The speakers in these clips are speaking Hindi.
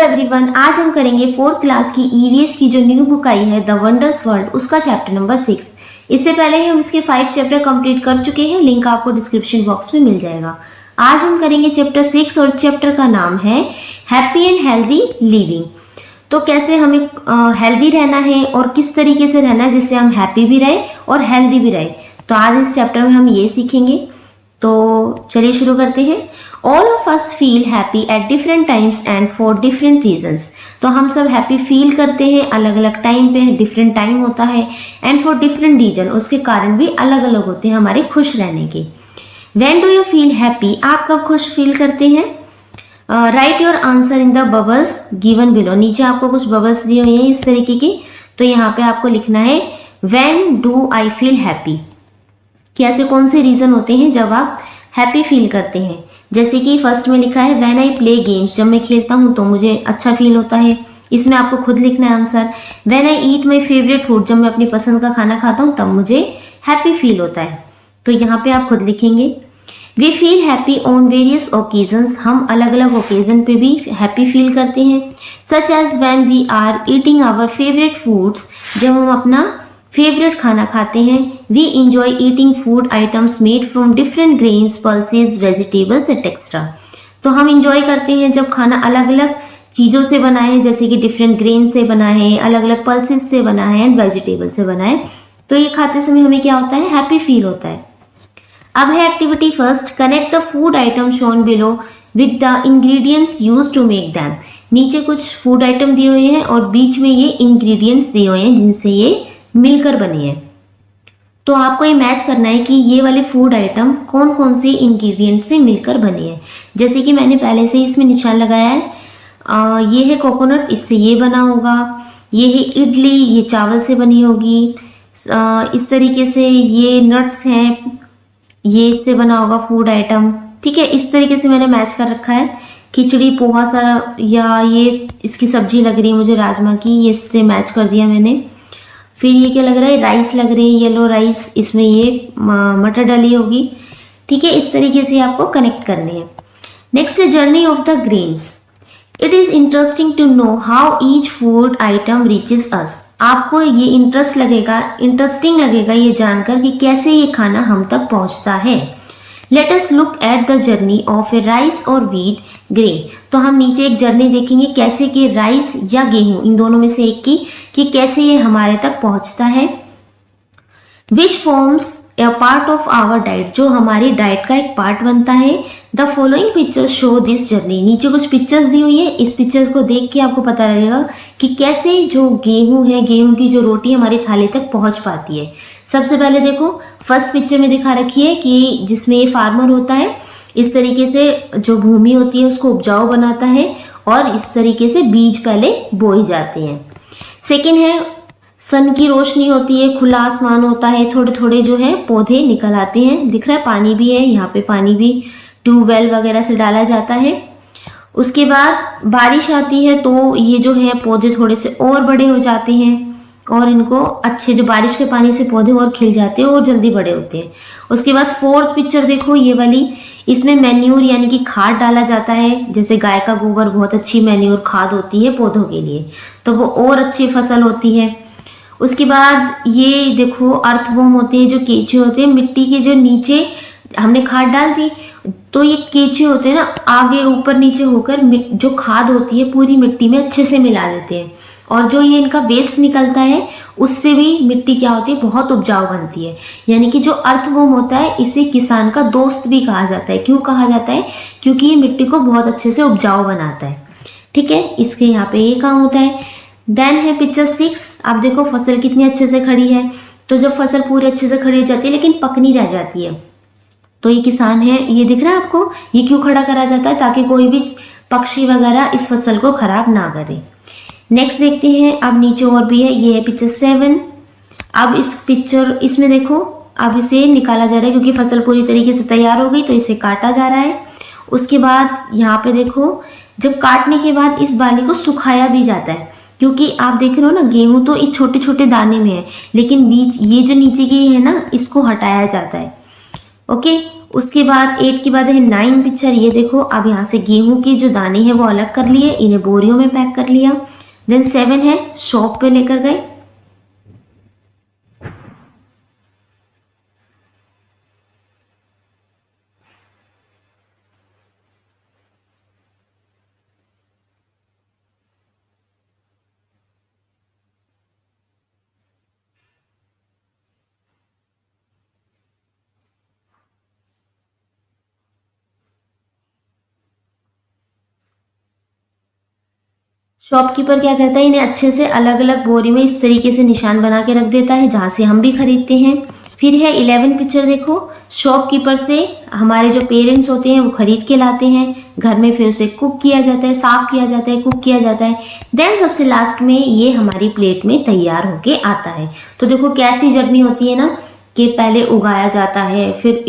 एवरीवन, आज हम करेंगे फोर्थ क्लास की ईवीएस की जो न्यू बुक आई है द वंडर्स वर्ल्ड, उसका चैप्टर नंबर 6। इससे पहले हम इसके 5 चैप्टर कंप्लीट कर चुके हैं, लिंक आपको डिस्क्रिप्शन बॉक्स में मिल जाएगा। आज हम करेंगे चैप्टर 6 और चैप्टर का नाम है हैप्पी एंड हेल्दी लिविंग। तो कैसे हमें हेल्दी रहना है और किस तरीके से रहना है जिससे हम हैप्पी भी रहे और हेल्दी भी रहे, तो आज इस चैप्टर में हम ये सीखेंगे। तो चलिए शुरू करते हैं। All of us feel happy at different times and for different reasons. तो हम सब हैप्पी फील करते हैं अलग अलग टाइम पे, डिफरेंट टाइम होता है, एंड फॉर डिफरेंट रीजन, उसके कारण भी अलग अलग होते हैं हमारे खुश रहने के। When do you feel happy, आप कब खुश फील करते हैं? Right your answer in the bubbles given below. नीचे आपको कुछ बबल्स दिए हुए हैं इस तरीके की, तो यहाँ पे आपको लिखना है when do I feel happy, कि ऐसे कौन से रीजन होते हैं जब आप हैप्पी फील करते हैं। जैसे कि फर्स्ट में लिखा है व्हेन आई प्ले गेम्स, जब मैं खेलता हूँ तो मुझे अच्छा फील होता है। इसमें आपको खुद लिखना है answer. When I eat my favourite food, जब मैं अपनी पसंद का खाना खाता हूँ तब मुझे हैप्पी फील होता है, तो यहाँ पे आप खुद लिखेंगे। We feel happy on various occasions, हम अलग अलग ओकेजन पे भी हैप्पी फील करते हैं। Such as when we are eating our favourite foods, जब हम अपना फेवरेट खाना खाते हैं। We enjoy eating food items made from different grains, pulses, vegetables etcetera. तो हम इंजॉय करते हैं जब खाना अलग अलग चीज़ों से बना है, जैसे कि डिफरेंट ग्रेन से बना है, अलग अलग पल्सेस से बना है एंड वेजिटेबल से बना है, तो ये खाते समय हमें क्या होता है? हैप्पी फील होता है। अब है activity first, connect the food item shown below with the ingredients used to make them. नीचे कुछ फूड आइटम दिए हुए हैं और बीच में ये इंग्रेडिएंट्स दिए हुए हैं जिनसे ये मिलकर बनी है। तो आपको ये मैच करना है कि ये वाले फूड आइटम कौन कौन से इंग्रेडिएंट से मिलकर बनी है। जैसे कि मैंने पहले से इसमें निशान लगाया है, ये है कोकोनट, इससे ये बना होगा। ये है इडली, ये चावल से बनी होगी। इस तरीके से ये नट्स हैं, ये इससे बना होगा फूड आइटम। ठीक है, इस तरीके से मैंने मैच कर रखा है। खिचड़ी, पोहा सा, या ये इसकी सब्जी लग रही है मुझे राजमा की, ये इससे मैच कर दिया मैंने। फिर ये क्या लग रहा है? राइस लग रही है, येलो राइस, इसमें ये मटर डली होगी। ठीक है, इस तरीके से आपको कनेक्ट करनी है। नेक्स्ट है journey of the grains. It is interesting to know how each food item reaches us. आपको ये इंटरेस्टिंग लगेगा ये जानकर कि कैसे ये खाना हम तक पहुंचता है। Let us look at the journey of A rice और व्हीट ग्रेन। तो हम नीचे एक जर्नी देखेंगे कैसे कि राइस या गेहूं, इन दोनों में से एक की, कि कैसे ये हमारे तक पहुंचता है। Which forms a part of our diet, जो हमारी डाइट का एक पार्ट बनता है। The following pictures show this journey. नीचे कुछ पिक्चर्स दी हुई है, इस पिक्चर्स को देख के आपको पता लगेगा कि कैसे जो गेहूं है, गेहूं की जो रोटी हमारी थाली तक पहुंच पाती है। सबसे पहले देखो, फर्स्ट पिक्चर में दिखा रखी है कि जिसमें ये फार्मर होता है, इस तरीके से जो भूमि होती है उसको उपजाऊ बनाता है और इस तरीके से बीज पहले बोए जाते हैं। सेकेंड है सन की रोशनी होती है, खुला आसमान होता है, थोड़े थोड़े जो है पौधे निकल आते हैं। दिख रहा है पानी भी है, यहाँ पे पानी भी ट्यूबवेल वगैरह से डाला जाता है। उसके बाद बारिश आती है तो ये जो है पौधे थोड़े से और बड़े हो जाते हैं और इनको अच्छे, जो बारिश के पानी से पौधे और खिल जाते हैं और जल्दी बड़े होते हैं। उसके बाद फोर्थ पिक्चर देखो, ये वाली, इसमें मैन्यूर यानी कि खाद डाला जाता है। जैसे गाय का गोबर बहुत अच्छी मैन्यूर खाद होती है पौधों के लिए, तो वो और अच्छी फसल होती है। उसके बाद ये देखो अर्थवॉर्म होते हैं, जो केंचुए होते हैं, मिट्टी के जो नीचे हमने खाद डाल दी तो ये केंचुए होते हैं ना, आगे ऊपर नीचे होकर जो खाद होती है पूरी मिट्टी में अच्छे से मिला देते हैं, और जो ये इनका वेस्ट निकलता है उससे भी मिट्टी क्या होती है? बहुत उपजाऊ बनती है। यानी कि जो अर्थवॉर्म होता है इसे किसान का दोस्त भी कहा जाता है। क्यों कहा जाता है? क्योंकि ये मिट्टी को बहुत अच्छे से उपजाऊ बनाता है। ठीक है, इसके यहाँ पे ये काम होता है। देन है पिक्चर 6। आप देखो फसल कितनी अच्छे से खड़ी है। तो जब फसल पूरी अच्छे से खड़ी हो जाती है लेकिन पकनी रह जाती है, तो ये किसान है, ये दिख रहा है आपको, ये क्यों खड़ा करा जाता है? ताकि कोई भी पक्षी वगैरह इस फसल को खराब ना करे। नेक्स्ट देखते हैं, अब नीचे और भी है, ये है पिक्चर 7। अब इसमें देखो, अब इसे निकाला जा रहा है क्योंकि फसल पूरी तरीके से तैयार हो गई, तो इसे काटा जा रहा है। उसके बाद यहाँ पे देखो, जब काटने के बाद इस बाली को सुखाया भी जाता है, क्योंकि आप देख रहे हो ना, गेहूं तो इस छोटे छोटे दाने में है, लेकिन बीच ये जो नीचे की है ना, इसको हटाया जाता है। ओके, उसके बाद 8 के बाद है 9 पिक्चर। ये देखो, अब यहाँ से गेहूं के जो दाने हैं वो अलग कर लिए, इन्हें बोरियों में पैक कर लिया। देन 7 है शॉप पे लेकर गए। शॉपकीपर क्या करता है, इन्हें अच्छे से अलग अलग बोरी में इस तरीके से निशान बना के रख देता है जहाँ से हम भी खरीदते हैं। फिर है 11 पिक्चर। देखो, शॉपकीपर से हमारे जो पेरेंट्स होते हैं वो खरीद के लाते हैं घर में, फिर उसे कुक किया जाता है, साफ किया जाता है, कुक किया जाता है। देन सबसे लास्ट में ये हमारी प्लेट में तैयार होके आता है। तो देखो कैसी जर्नी होती है ना, कि पहले उगाया जाता है, फिर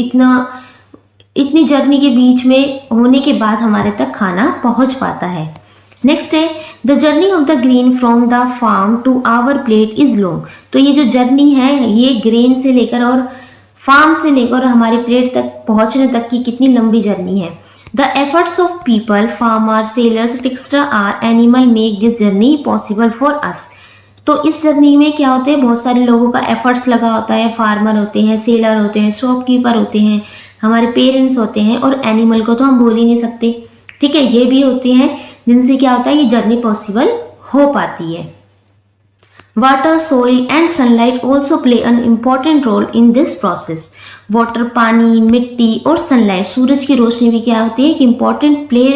इतनी जर्नी के बीच में होने के बाद हमारे तक खाना पहुंच पाता है। नेक्स्ट है the journey of the grain from the farm to our plate is long. तो ये जो जर्नी है ये ग्रेन से लेकर और फार्म से लेकर हमारे प्लेट तक पहुंचने तक की कितनी लंबी जर्नी है। The efforts of people, farmer, sellers, tractor or animal make this journey possible for us. तो इस जर्नी में क्या होते हैं, बहुत सारे लोगों का एफर्ट्स लगा होता है। फार्मर होते हैं, सेलर होते हैं, शॉपकीपर होते हैं, हमारे पेरेंट्स होते हैं, और एनिमल को तो हम बोल ही नहीं सकते, ठीक है, ये भी होते हैं जिनसे क्या होता है ये जर्नी पॉसिबल हो पाती है। Water, soil and sunlight also play an important role in this process. Water, पानी, मिट्टी और सनलाइट, सूरज की रोशनी भी क्या होती है, एक इम्पॉर्टेंट प्ले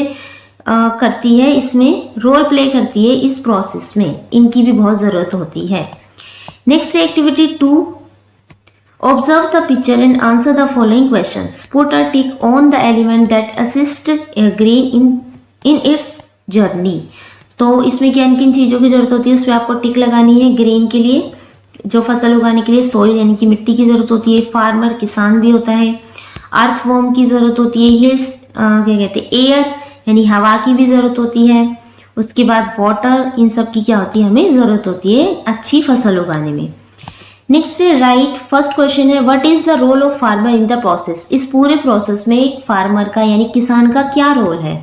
करती है, इसमें रोल प्ले करती है इस प्रोसेस में, इनकी भी बहुत ज़रूरत होती है। Next activity 2, observe the picture and answer the following questions. Put a tick on the element that assist a grain in its journey. तो इसमें किन किन चीज़ों की जरूरत होती है, उसमें आपको टिक लगानी है। ग्रेन के लिए, जो फसल उगाने के लिए सॉइल यानी कि मिट्टी की जरूरत होती है, फार्मर किसान भी होता है, अर्थवॉर्म की जरूरत होती है, ये क्या कहते हैं एयर यानी हवा की भी जरूरत होती है, उसके बाद वाटर, इन सब की क्या होती है हमें जरूरत होती है अच्छी फसल उगाने में। नेक्स्ट है राइट, फर्स्ट क्वेश्चन है what is the role of farmer in the process. इस पूरे प्रोसेस में एक फार्मर का यानी किसान का क्या रोल है।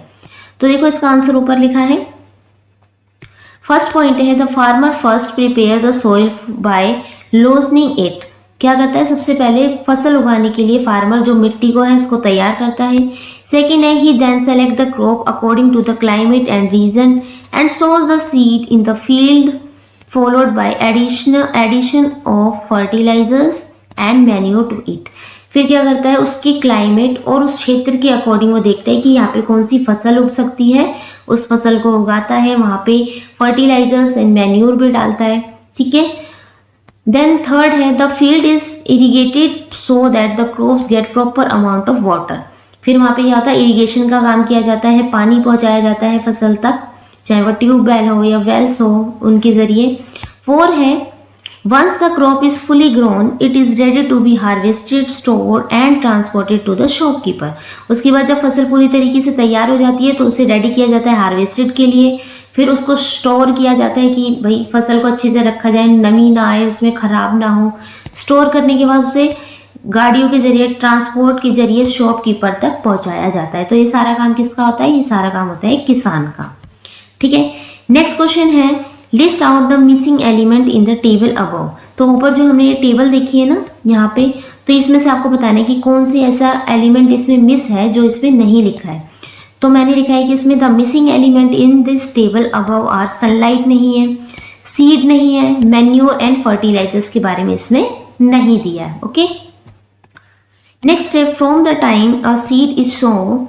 तो देखो इसका आंसर ऊपर लिखा है। फर्स्ट पॉइंट है the farmer first prepare the soil by loosening it. क्या करता है, सबसे पहले फसल उगाने के लिए फार्मर जो मिट्टी को है उसको तैयार करता है। सेकेंड है ही then select the crop according to the climate and region and sows the seed in the field followed by addition of fertilizers and manure to it। फिर क्या करता है, उसकी क्लाइमेट और उस क्षेत्र के अकॉर्डिंग वो देखता है कि यहाँ पे कौन सी फसल उग सकती है, उस फसल को उगाता है, वहाँ पे फर्टिलाइजर्स एंड मैन्योर भी डालता है, ठीक है। देन थर्ड है the field is irrigated so that the crops get proper amount of water. फिर वहाँ पे क्या होता है, इरीगेशन का काम किया जाता है, पानी पहुँचाया जाता है फसल तक, चाहे वो ट्यूबवेल हो या वेल्स हो उनके जरिए। 4 है once the crop is fully grown it is ready to be harvested, stored and transported to the shopkeeper. उसके बाद जब फसल पूरी तरीके से तैयार हो जाती है तो उसे रेडी किया जाता है हार्वेस्टेड के लिए, फिर उसको स्टोर किया जाता है कि भाई फसल को अच्छे से रखा जाए, नमी ना आए, उसमें खराब ना हो। स्टोर करने के बाद उसे गाड़ियों के जरिए, ट्रांसपोर्ट के जरिए शॉपकीपर तक पहुंचाया जाता है। तो ये सारा काम किसका होता है, ये सारा काम होता है किसान का, ठीक है। नेक्स्ट क्वेश्चन है list out the missing element in the table above. तो ऊपर जो हमने ये टेबल देखी है ना यहाँ पे, तो इसमें से आपको बताना है कि कौन सी ऐसा एलिमेंट इसमें मिस है जो इसमें नहीं लिखा है। तो मैंने लिखा है कि इसमें the missing element in this table above are sunlight नहीं है, सीड नहीं है, मैन्योर एंड फर्टिलाइजर्स के बारे में इसमें नहीं दिया है, ओके। नेक्स्ट है from the time a seed is sown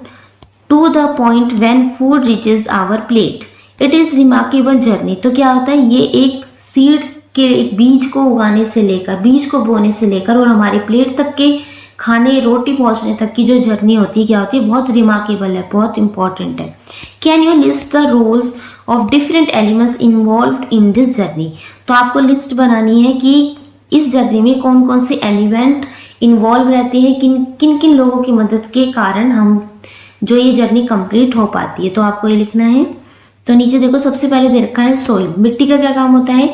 to the point when food reaches our plate it is remarkable journey. तो क्या होता है, ये एक सीड्स के एक बीज को उगाने से लेकर, बीज को बोने से लेकर और हमारे प्लेट तक के खाने रोटी पहुंचने तक की जो जर्नी होती है क्या होती है, बहुत रिमार्केबल है, बहुत इंपॉर्टेंट है। Can you list the roles of different elements involved in this journey. तो आपको लिस्ट बनानी है कि इस जर्नी में कौन कौन से एलिमेंट इन्वॉल्व रहते हैं, किन किन लोगों की मदद के कारण हम जो ये जर्नी कंप्लीट हो पाती है। तो आपको ये लिखना है। तो नीचे देखो सबसे पहले दे रखा है सॉइल। मिट्टी का क्या काम होता है,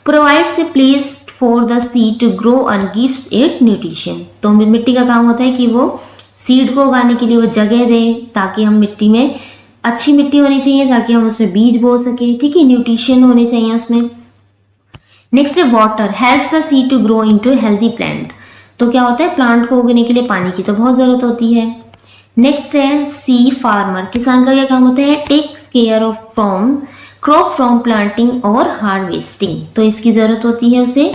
provides a place for the seed to grow and gives it nutrition. तो मिट्टी का काम होता है कि वो सीड को उगाने के लिए वो जगह दें, ताकि हम मिट्टी में अच्छी मिट्टी होनी चाहिए ताकि हम उसमें बीज बो सके, ठीक है, न्यूट्रिशन होने चाहिए उसमें। नेक्स्ट है water helps the seed to grow into healthy plant. तो क्या होता है, प्लांट को उगने के लिए पानी की तो बहुत जरूरत होती है। नेक्स्ट है सी फार्मर, किसान का क्या काम होता है, takes care of from crop from planting और हार्वेस्टिंग, तो इसकी जरूरत होती है उसे,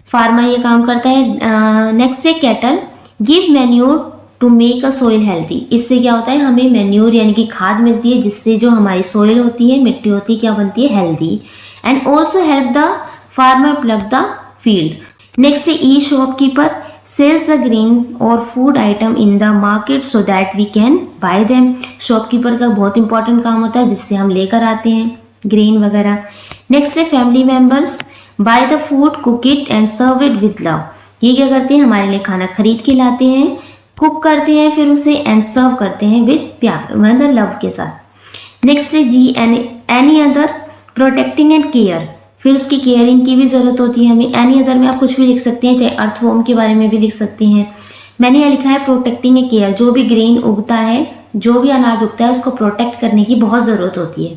फार्मर ये काम करता है। नेक्स्ट है cattle give manure to make a soil healthy, इससे क्या होता है, हमें मैन्योर यानी कि खाद मिलती है, जिससे जो हमारी सोइल होती है, मिट्टी होती है, क्या बनती है, healthy. And also help the farmer plough the field. Next है ई शॉपकीपर सेल्स द ग्रेन और food item in the market so that we can buy them. Shopkeeper का बहुत इंपॉर्टेंट काम होता है, जिससे हम लेकर आते हैं ग्रेन वगैरह। नेक्स्ट है family members buy the food cook it and serve it with love, ये क्या करते हैं, हमारे लिए खाना खरीद के लाते हैं, कुक करते हैं फिर उसे एंड सर्व करते हैं विद प्यार मतलब लव के साथ। नेक्स्ट है जी any other protecting and care, फिर उसकी केयरिंग की भी जरूरत होती है हमें। एनी अदर में आप कुछ भी लिख सकते हैं, चाहे अर्थवॉर्म के बारे में भी लिख सकते हैं। मैंने यहाँ लिखा है प्रोटेक्टिंग एंड केयर, जो भी ग्रेन उगता है, जो भी अनाज उगता है, उसको प्रोटेक्ट करने की बहुत जरूरत होती है।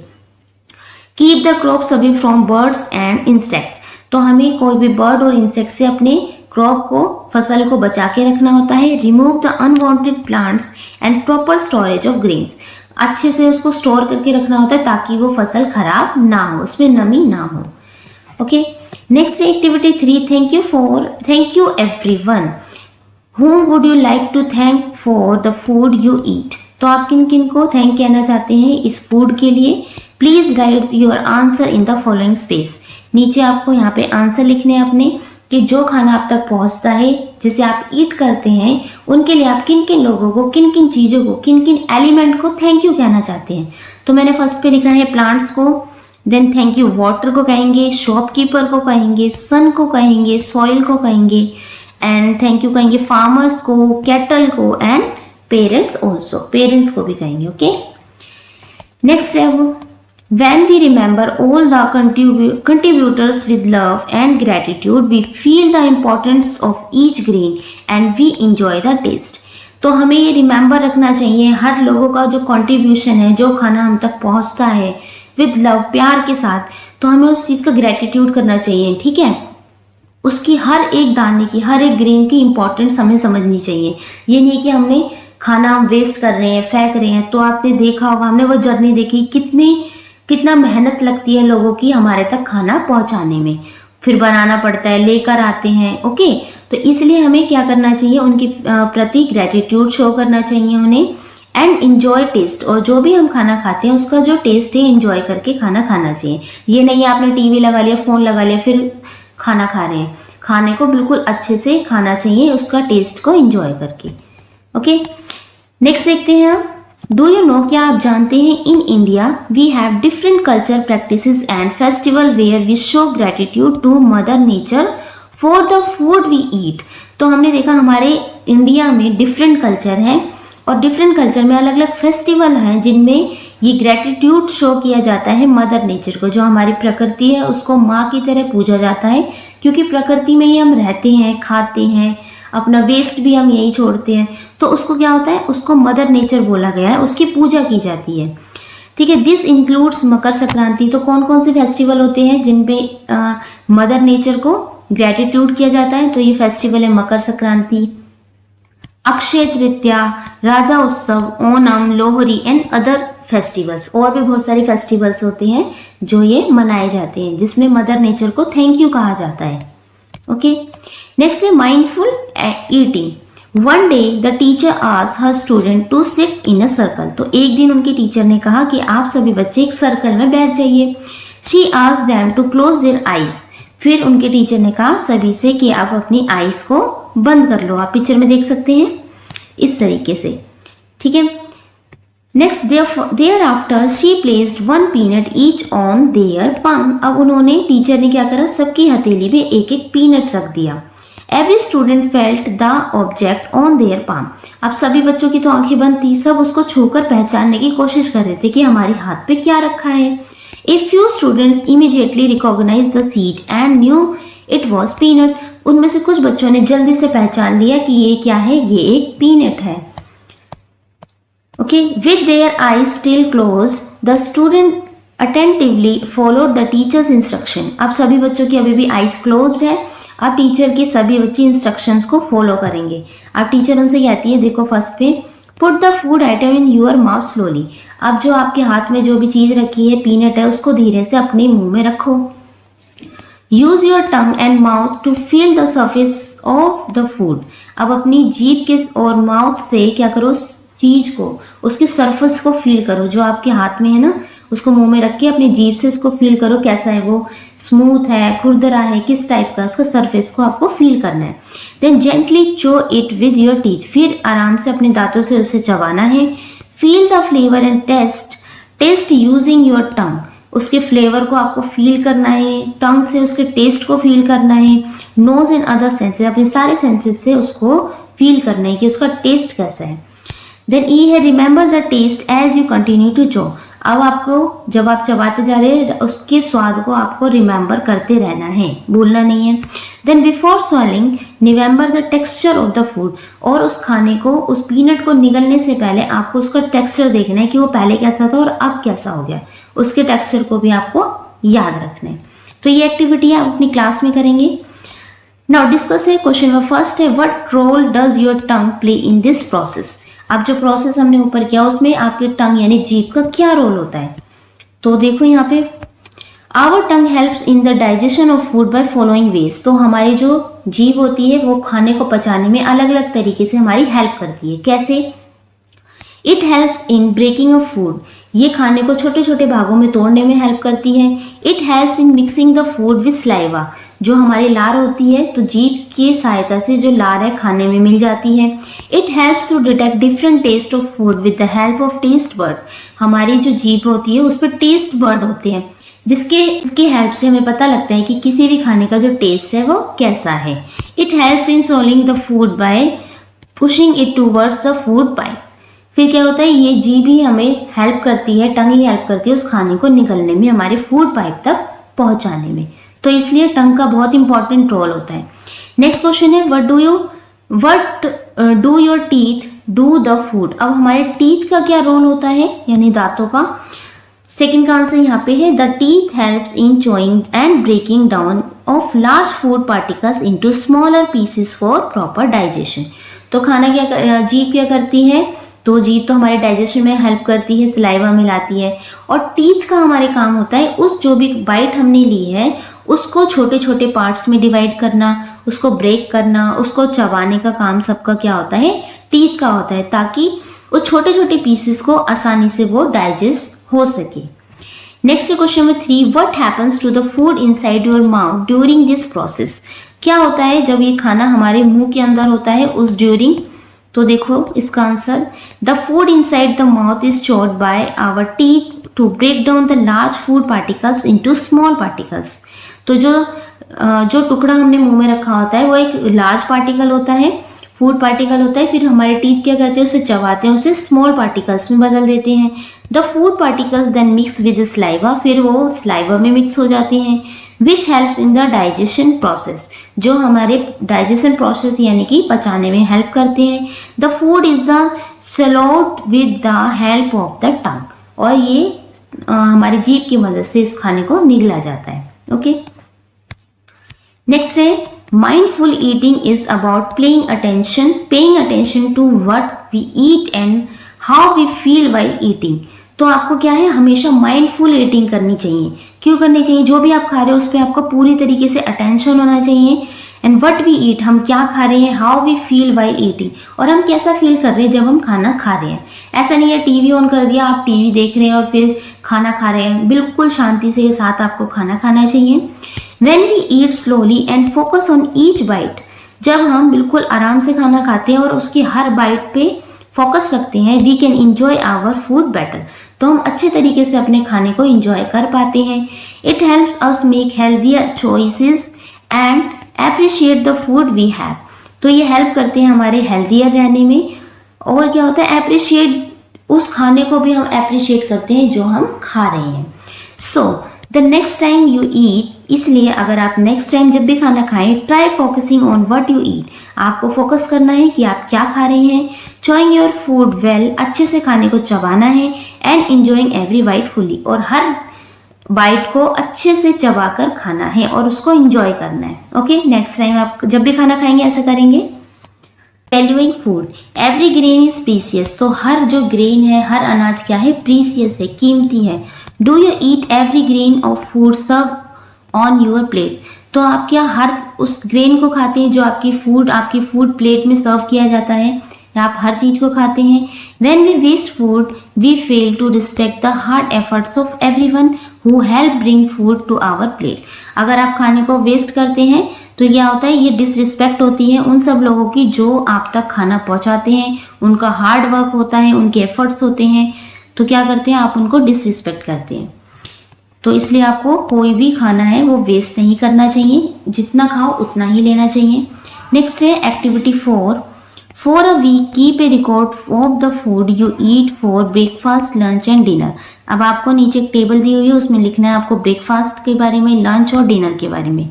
Keep the crops away from birds and insect, तो हमें कोई भी बर्ड और इंसेक्ट से अपने क्रॉप को, फसल को बचा के रखना होता है। Remove the unwanted plants and proper storage of grains, अच्छे से उसको स्टोर करके रखना होता है ताकि वो फसल खराब ना हो, उसमें नमी ना हो। Okay, next activity 3 thank you everyone whom would you like to thank for the food you eat, तो आप किन किन को थैंक कहना चाहते हैं इस फूड के लिए। Please right your answer in the following space, नीचे आपको यहाँ पे आंसर लिखने हैं अपने कि जो खाना आप तक पहुंचता है, जिसे आप ईट करते हैं, उनके लिए आप किन किन लोगों को, किन किन चीज़ों को, किन किन एलिमेंट को थैंक यू कहना चाहते हैं। तो मैंने फर्स्ट पे लिखा है प्लांट्स को, देन थैंक यू वाटर को कहेंगे, शॉपकीपर को कहेंगे, सन को कहेंगे, सॉइल को कहेंगे, एंड थैंक यू कहेंगे फार्मर्स को, कैटल को एंड पेरेंट्स ऑल्सो, पेरेंट्स को भी कहेंगे। ओके, नेक्स्ट है वो when we remember all the contributors with love and gratitude we feel the importance of each grain and we enjoy the taste। तो हमें ये रिमेंबर रखना चाहिए हर लोगों का जो कंट्रीब्यूशन है, जो खाना हम तक पहुंचता है विद लव, प्यार के साथ, तो हमें उस चीज़ का ग्रेटिट्यूड करना चाहिए, ठीक है। उसकी हर एक दाने की, हर एक ग्रेन की इंपॉर्टेंस हमें समझनी चाहिए। ये नहीं कि हमने खाना वेस्ट कर रहे हैं, फेंक रहे हैं। तो आपने देखा होगा, हमने वो जर्नी देखी, कितना मेहनत लगती है लोगों की हमारे तक खाना पहुंचाने में, फिर बनाना पड़ता है, लेकर आते हैं। ओके, तो इसलिए हमें क्या करना चाहिए, उनके प्रति ग्रेटिट्यूड शो करना चाहिए उन्हें, एंड इंजॉय टेस्ट, और जो भी हम खाना खाते हैं उसका जो टेस्ट है इंजॉय करके खाना खाना चाहिए। ये नहीं है आपने टीवी लगा लिया, फोन लगा लिया, फिर खाना खा रहे हैं। खाने को बिल्कुल अच्छे से खाना चाहिए, उसका टेस्ट को इंजॉय करके। ओके, नेक्स्ट देखते हैं हम। डू यू नो, क्या आप जानते हैं, in India we have different culture practices and festival where we show gratitude to mother nature for the food we eat. तो हमने देखा हमारे इंडिया में डिफरेंट कल्चर हैं, और डिफरेंट कल्चर में अलग अलग फेस्टिवल हैं जिनमें ये ग्रेटिट्यूड शो किया जाता है मदर नेचर को। जो हमारी प्रकृति है उसको माँ की तरह पूजा जाता है, क्योंकि प्रकृति में ही हम रहते हैं, खाते हैं, अपना वेस्ट भी हम यही छोड़ते हैं। तो उसको क्या होता है, उसको मदर नेचर बोला गया है, उसकी पूजा की जाती है, ठीक है। This includes Makar Sankranti. तो कौन कौन से फेस्टिवल होते हैं जिनपे मदर नेचर को ग्रेटिट्यूड किया जाता है, तो ये फेस्टिवल है मकर संक्रांति, अक्षय तृतीया, राजा उत्सव, Onam, Lohri and other festivals. और भी बहुत सारे फेस्टिवल्स होते हैं जो ये मनाए जाते हैं, जिसमें मदर नेचर को थैंक यू कहा जाता है। ओके, नेक्स्ट है mindful eating. One day the teacher asked her student to sit in a circle. तो एक दिन उनके टीचर ने कहा कि आप सभी बच्चे एक सर्कल में बैठ जाइए। She asked them to close their eyes. फिर उनके टीचर ने कहा सभी से कि आप अपनी आईज को बंद कर लो। आप पिक्चर में देख सकते हैं इस तरीके से, ठीक है। Next, thereafter she placed 1 peanut each on their palm. अब उन्होंने, टीचर ने क्या करा, सबकी हथेली में एक एक पीनट रख दिया। Every student felt the object on their palm. अब सभी बच्चों की तो आंखें बंद थी, सब उसको छूकर पहचानने की कोशिश कर रहे थे कि हमारे हाथ पे क्या रखा है। A few students immediately recognise the seed and knew it was peanut. उनमें से कुछ बच्चों ने जल्दी से पहचान लिया कि ये क्या है, ये एक पीनट है। Okay, with their eyes still closed, the student attentively followed the teacher's instruction. अब सभी बच्चों की अभी भी आइज क्लोज्ड है, अब टीचर के सभी बच्चे इंस्ट्रक्शंस को फॉलो करेंगे। अब टीचर उनसे कहती है, देखो फर्स्ट पे, put the food item in your mouth slowly. अब जो आपके हाथ में जो भी चीज रखी है, पीनट है, उसको धीरे से अपने मुंह में रखो। Use your tongue and mouth to feel the surface of the food. अब अपनी जीभ के और माउथ से क्या करो, चीज को, उसके सरफेस को फील करो, जो आपके हाथ में है ना, उसको मुंह में रख के अपनी जीभ से उसको फील करो, कैसा है वो, स्मूथ है, खुरदरा है, किस टाइप का, उसका सरफेस को आपको फील करना है। Then gently chew it with your teeth, फिर आराम से अपने दांतों से उसे चबाना है। Feel the flavour and taste using your tongue, उसके फ्लेवर को आपको फील करना है, टंग से उसके टेस्ट को फील करना है। नोज एंड अदर सेंसेस, अपने सारे सेंसेस से उसको फील करना है कि उसका टेस्ट कैसा है। देन ई है, remember the taste as you continue to chew. अब आपको जब आप चबाते जा रहे हैं, उसके स्वाद को आपको रिमेंबर करते रहना है, भूलना नहीं है। Then before swallowing remember the texture of the food, और उस खाने को, उस पीनट को निगलने से पहले आपको उसका टेक्सचर देखना है कि वो पहले कैसा था और अब कैसा हो गया, उसके टेक्सचर को भी आपको याद रखना है। तो ये एक्टिविटी आप अपनी क्लास में करेंगे। नाउ डिस्कस है क्वेश्चन नंबर फर्स्ट है, what role does your tongue play in this process. अब जो प्रोसेस हमने ऊपर किया उसमें आपके टंग यानी जीभ का क्या रोल होता है। तो देखो यहाँ पे, our tongue helps in the digestion of food by following ways. तो हमारी जो जीभ होती है वो खाने को पचाने में अलग अलग तरीके से हमारी हेल्प करती है। कैसे? It helps in breaking of food, ये खाने को छोटे छोटे भागों में तोड़ने में हेल्प करती है। It helps in mixing the food with saliva, जो हमारी लार होती है तो जीभ की सहायता से जो लार है खाने में मिल जाती है। It helps to detect different taste of food with the help of taste bud, हमारी जो जीभ होती है उस पर टेस्ट बर्ड होते हैं जिसकी हेल्प से हमें पता लगता है कि किसी भी खाने का जो टेस्ट है वो कैसा है। It helps in soling the food by pushing it towards the food pipe, फिर क्या होता है, ये जीभ ही हमें हेल्प करती है, टंग ही हेल्प करती है उस खाने को निगलने में, हमारे फूड पाइप तक पहुंचाने में। तो इसलिए टंग का बहुत इंपॉर्टेंट रोल होता है। नेक्स्ट क्वेश्चन है, what do your teeth do the food. अब हमारे टीथ का क्या रोल होता है, यानी दांतों का। सेकंड का आंसर यहाँ पे है, the teeth helps in chewing and breaking down of large food particles into smaller pieces for proper digestion. तो खाना क्या, जीभ क्या करती है, तो जीभ तो हमारे डाइजेशन में हेल्प करती है, सलाइवा मिलाती है, और टीथ का हमारे काम होता है उस जो भी बाइट हमने ली है उसको छोटे छोटे पार्ट्स में डिवाइड करना, उसको ब्रेक करना, उसको चबाने का काम सबका क्या होता है, टीथ का होता है, ताकि उस छोटे छोटे पीसेस को आसानी से वो डाइजेस्ट हो सके। Next question number 3, what happens to the food inside your mouth during this process. क्या होता है जब ये खाना हमारे मुंह के अंदर होता है उस ड्यूरिंग। तो देखो इसका answer, the food inside the mouth is chewed by our teeth to break down the large food particles into small particles. तो जो टुकड़ा हमने मुंह में रखा होता है वो एक लार्ज पार्टिकल होता है, फूड पार्टिकल होता है, फिर हमारे टीथ क्या करते हैं, उसे चबाते हैं, उसे स्मॉल पार्टिकल्स में बदल देते हैं। The food particles then mix with saliva, फिर वो स्लाइवा में मिक्स हो जाते हैं, which helps in the digestion process, जो हमारे डाइजेशन प्रोसेस यानी कि पचाने में हेल्प करते हैं। The food is the swallowed with the help of the tongue, और ये हमारी जीभ की मदद से इस खाने को निगला जाता है। ओके, नेक्स्ट है, mindful eating is about paying attention to what we eat and how we feel while eating। तो आपको क्या है, हमेशा माइंडफुल ईटिंग करनी चाहिए। क्यों करनी चाहिए, जो भी आप खा रहे हो उस पर आपका पूरी तरीके से अटेंशन होना चाहिए। एंड व्हाट वी ईट, हम क्या खा रहे हैं, how we feel while eating, और हम कैसा फील कर रहे हैं जब हम खाना खा रहे हैं। ऐसा नहीं है टीवी ऑन कर दिया, आप टीवी देख रहे हैं और फिर खाना खा रहे हैं, बिल्कुल शांति से साथ आपको खाना खाना चाहिए। When we eat slowly and focus on each bite, जब हम बिल्कुल आराम से खाना खाते हैं और उसकी हर बाइट पे फोकस रखते हैं, we can enjoy our food better, तो हम अच्छे तरीके से अपने खाने को enjoy कर पाते हैं। It helps us make healthier choices and appreciate the food we have, तो ये हेल्प करते हैं हमारे हेल्थियर रहने में। और क्या होता है, अप्रिशिएट, उस खाने को भी हम अप्रिशिएट करते हैं जो हम खा रहे हैं। So the next time you eat इसलिए अगर आप नेक्स्ट टाइम जब भी खाना खाएं, try focusing on what you eat. आपको फोकस करना है कि आप क्या खा रहे हैं। चॉइंग योर फूड वेल, अच्छे से खाने को चबाना है। And enjoying every bite fully, और हर बाइट को अच्छे से चबाकर खाना है और उसको एंजॉय करना है। ओके, नेक्स्ट टाइम आप जब भी खाना खाएंगे ऐसा करेंगे। Valuing food, every grain is precious, तो हर जो ग्रेन है, हर अनाज क्या है, प्रीसियस है, कीमती है। Do you eat every grain of food serve on your plate, तो आप क्या हर उस ग्रेन को खाते हैं जो आपकी फूड प्लेट में सर्व किया जाता है, या आप हर चीज को खाते हैं। When we waste food we fail to respect the hard efforts of everyone who help bring food to our plate. अगर आप खाने को वेस्ट करते हैं तो क्या होता है, ये डिसरिस्पेक्ट होती है उन सब लोगों की जो आप तक खाना पहुंचाते हैं। उनका हार्ड वर्क होता है, उनके एफर्ट्स होते हैं, तो क्या करते हैं, आप उनको डिसरिस्पेक्ट करते हैं। तो इसलिए आपको कोई भी खाना है वो वेस्ट नहीं करना चाहिए, जितना खाओ उतना ही लेना चाहिए। नेक्स्ट है activity 4, for a week keep a record of the food you eat for breakfast, lunch and dinner. अब आपको नीचे एक टेबल दी हुई है, उसमें लिखना है आपको ब्रेकफास्ट के बारे में, लंच और डिनर के बारे में।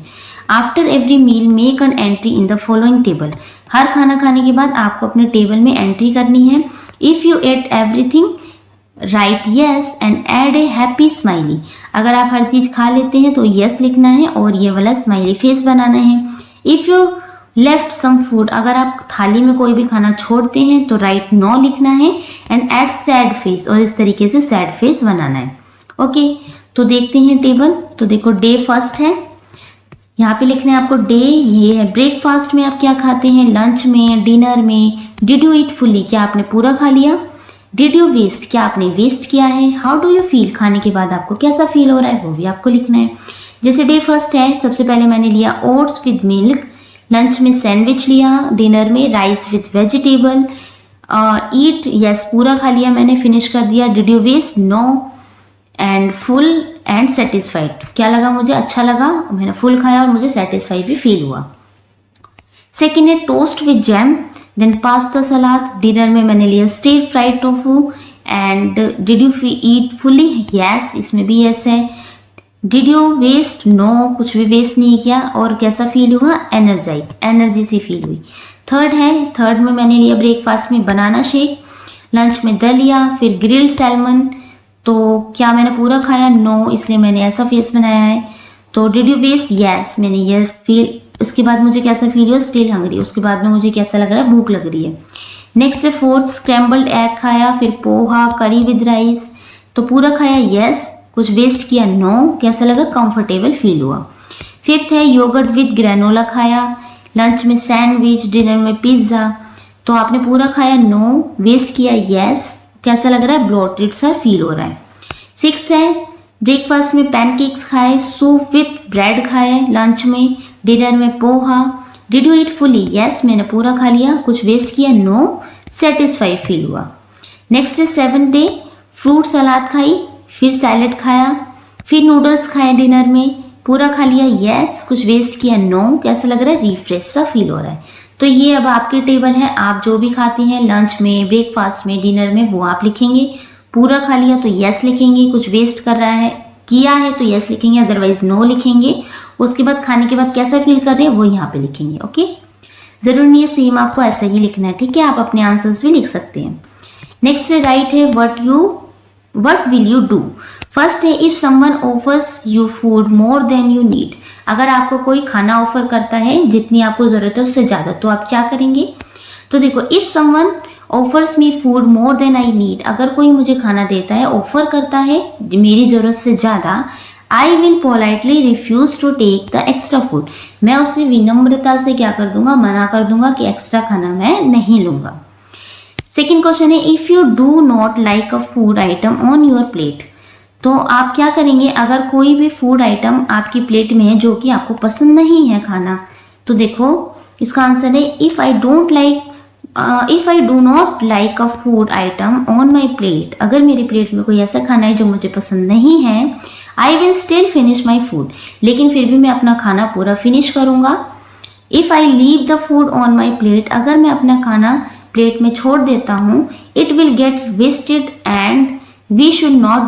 After every meal make an entry in the following table, हर खाना खाने के बाद आपको अपने टेबल में एंट्री करनी है। If you ate everything right yes and add a happy smiley, अगर आप हर चीज खा लेते हैं तो यस लिखना है और ये वाला स्माइली फेस बनाना है। If you left some food, अगर आप थाली में कोई भी खाना छोड़ते हैं तो राइट नो लिखना है एंड एड सैड फेस, और इस तरीके से सैड फेस बनाना है। ओके, तो देखते हैं टेबल। तो देखो डे फर्स्ट है, यहाँ पे लिखना है आपको डे, ये है ब्रेकफास्ट में आप क्या खाते हैं, लंच में, डिनर में। डिड यू ईट फुली, क्या आपने पूरा खा लिया। डिड यू वेस्ट, क्या आपने वेस्ट किया है। हाउ डू यू फील, खाने के बाद आपको कैसा फील हो रहा है, वो भी आपको लिखना है। जैसे डे फर्स्ट है, सबसे पहले मैंने लिया ओट्स विद मिल्क, लंच में सैंडविच लिया, डिनर में rice with vegetable. Eat yes पूरा खा लिया मैंने, फिनिश कर दिया। Did you waste, no. And full and satisfied, क्या लगा मुझे, अच्छा लगा, मैंने फुल खाया और मुझे सेटिस्फाइड भी फील हुआ। सेकेंड है toast with jam, then pasta salad. Dinner में मैंने लिया stir fried tofu. And did you eat fully, yes, इसमें भी यस है। डिड यू वेस्ट, नो, कुछ भी वेस्ट नहीं किया। और कैसा फील हुआ, एनर्जी सी फील हुई। थर्ड है, थर्ड में मैंने लिया ब्रेकफास्ट में बनाना शेक, लंच में दलिया, फिर ग्रिल्ड सैल्मन। तो क्या मैंने पूरा खाया, नो, इसलिए मैंने ऐसा फेस बनाया है। तो डिड यू वेस्ट, यस, मैंने ये फील। उसके बाद मुझे कैसा फील हुआ, स्टिल हंग्री, उसके बाद में मुझे कैसा लग रहा है, भूख लग रही है। नेक्स्ट है फोर्थ, स्क्रैम्बल्ड एग खाया, फिर पोहा, करी विद राइस। तो पूरा खाया, यस, कुछ वेस्ट किया, नो, कैसा लगा, कंफर्टेबल फील हुआ। फिफ्थ है योगर्ट विद ग्रेनोला खाया, लंच में सैंडविच, डिनर में पिज्ज़ा। तो आपने पूरा खाया, नो, वेस्ट किया, यस, कैसा लग रहा है, ब्लोटेड सा फील हो रहा है। सिक्स है ब्रेकफास्ट में पैनकेक्स खाए, सूप विथ ब्रेड खाए, लंच में, डिनर में poha. Did you eat fully, yes, मैंने पूरा खा लिया, कुछ वेस्ट किया, नो, सेटिस्फाइड फील हुआ। नेक्स्ट है सेवन डे, फ्रूट सलाद खाई, फिर सैलेड खाया, फिर नूडल्स खाए डिनर में, पूरा खा लिया, यस, कुछ वेस्ट किया, नो, कैसा लग रहा है, रिफ्रेश सा फील हो रहा है। तो ये अब आपके टेबल है, आप जो भी खाते हैं लंच में, ब्रेकफास्ट में, डिनर में, वो आप लिखेंगे। पूरा खा लिया तो यस लिखेंगे, कुछ वेस्ट कर रहा है किया है तो यस लिखेंगे, अदरवाइज नो लिखेंगे। उसके बाद खाने के बाद कैसा फील कर रहे हैं वो यहाँ पे लिखेंगे। ओके, जरूर नहीं है सेम आपको ऐसा ही लिखना है, ठीक है, आप अपने आंसर्स भी लिख सकते हैं। नेक्स्ट है राइट है what will you do. First है if someone offers you food more than you need, अगर आपको कोई खाना ऑफर करता है जितनी आपको जरूरत है उससे ज्यादा, तो आप क्या करेंगे। तो देखो if someone offers me food more than I need, अगर कोई मुझे खाना देता है, ऑफर करता है मेरी जरूरत से ज्यादा, I will politely refuse to take the extra food, मैं उससे विनम्रता से क्या कर दूंगा, मना कर दूंगा कि एक्स्ट्रा खाना मैं नहीं लूंगा। सेकेंड क्वेश्चन है if you do not like a food item on your plate, तो आप क्या करेंगे अगर कोई भी फूड आइटम आपकी प्लेट में है जो कि आपको पसंद नहीं है खाना। तो देखो इसका आंसर है if I do not like a food item on my plate, अगर मेरी प्लेट में कोई ऐसा खाना है जो मुझे पसंद नहीं है, I will still finish my food, लेकिन फिर भी मैं अपना खाना पूरा फिनिश करूंगा। If I leave the food on my plate, अगर मैं अपना खाना प्लेट में छोड़ देता हूँ, it will get wasted and we should not